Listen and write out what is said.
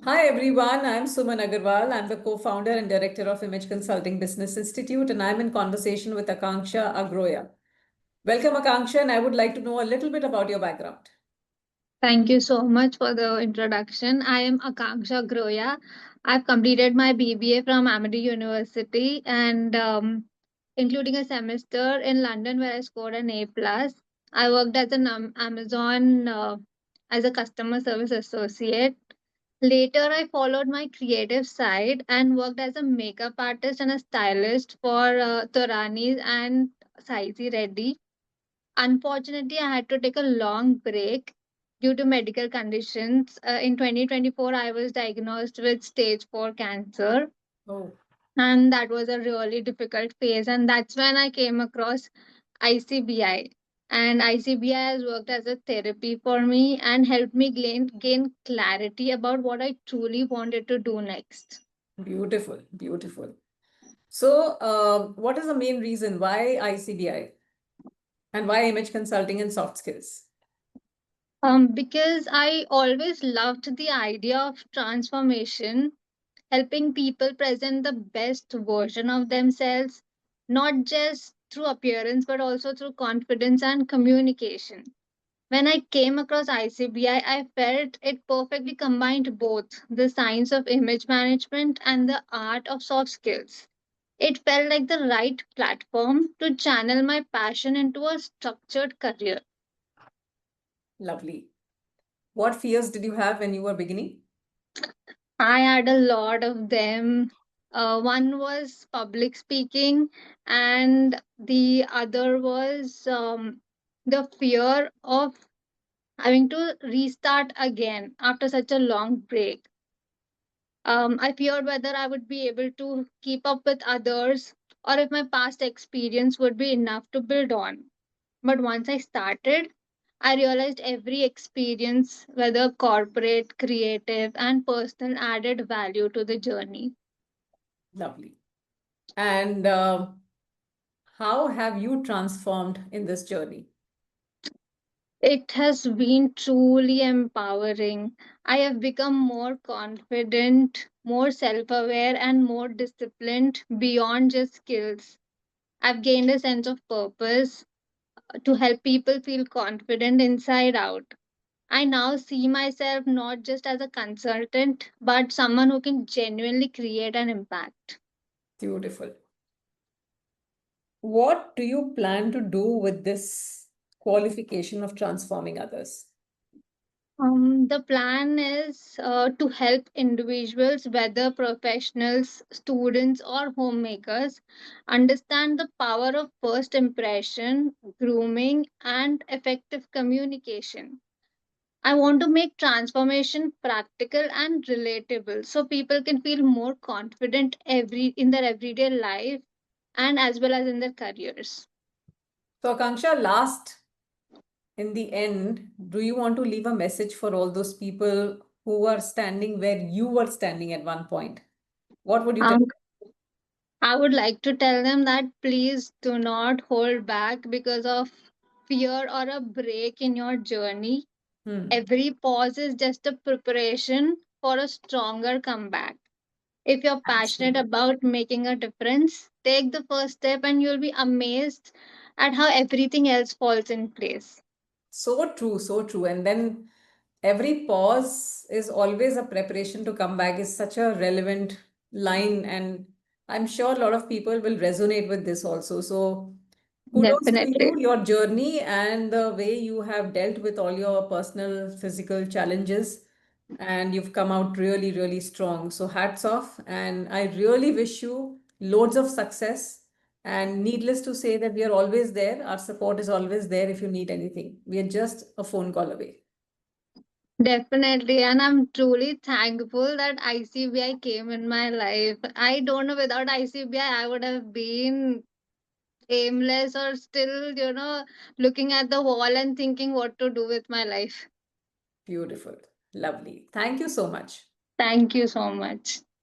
Hi everyone, I'm Suman Agarwal. I'm the co-founder and director of Image Consulting Business Institute, and I'm in conversation with Akanksha Agroya. Welcome, Akanksha, and I would like to know a little bit about your background. Thank you so much for the introduction. I am Akanksha Agroya. I've completed my BBA from Amity University and including a semester in London where I scored an A plus. I worked as an Amazon as a customer service associate. Later, I followed my creative side and worked as a makeup artist and a stylist for Torani's and Saisi Reddy. Unfortunately, I had to take a long break due to medical conditions. In 2024, I was diagnosed with stage 4 cancer, Oh, and that was a really difficult phase. And that's when I came across ICBI. And ICBI has worked as a therapy for me and helped me gain clarity about what I truly wanted to do next. beautiful, beautiful. So, what is the main reason why ICBI and why image consulting and soft skills? Because I always loved the idea of transformation, helping people present the best version of themselves, not just through appearance, but also through confidence and communication. When I came across ICBI, I felt it perfectly combined both the science of image management and the art of soft skills. It felt like the right platform to channel my passion into a structured career. Lovely. What fears did you have when you were beginning? I had a lot of them. One was public speaking, and the other was the fear of having to restart again after such a long break. I feared whether I would be able to keep up with others or if my past experience would be enough to build on. But once I started, I realized every experience, whether corporate, creative, and personal, added value to the journey. Lovely. And how have you transformed in this journey? It has been truly empowering. I have become more confident, more self aware, and more disciplined beyond just skills. I've gained a sense of purpose to help people feel confident inside out. I now see myself not just as a consultant, but someone who can genuinely create an impact. Beautiful. What do you plan to do with this qualification of transforming others? The plan is to help individuals, whether professionals, students, or homemakers, understand the power of first impression, grooming, and effective communication. I want to make transformation practical and relatable so people can feel more confident in their everyday life and as well as in their careers. So, Akanksha, last in the end, do you want to leave a message for all those people who are standing where you were standing at one point? What would you tell? Um, I would like to tell them that please do not hold back because of fear or a break in your journey. Hmm. Every pause is just a preparation for a stronger comeback. If you're passionate Absolutely. about making a difference, take the first step and you'll be amazed at how everything else falls in place. So true, so true. And then every pause is always a preparation to come back is such a relevant line. And I'm sure a lot of people will resonate with this also. So kudos to Definitely. you, your journey, and the way you have dealt with all your personal physical challenges. And you've come out really, really strong. So hats off. And I really wish you loads of success. And needless to say that we are always there. Our support is always there if you need anything. We are just a phone call away. Definitely. And I'm truly thankful that ICBI came in my life. I don't know, without ICBI, I would have been aimless or still, looking at the wall and thinking what to do with my life. Beautiful. Lovely. Thank you so much. Thank you so much.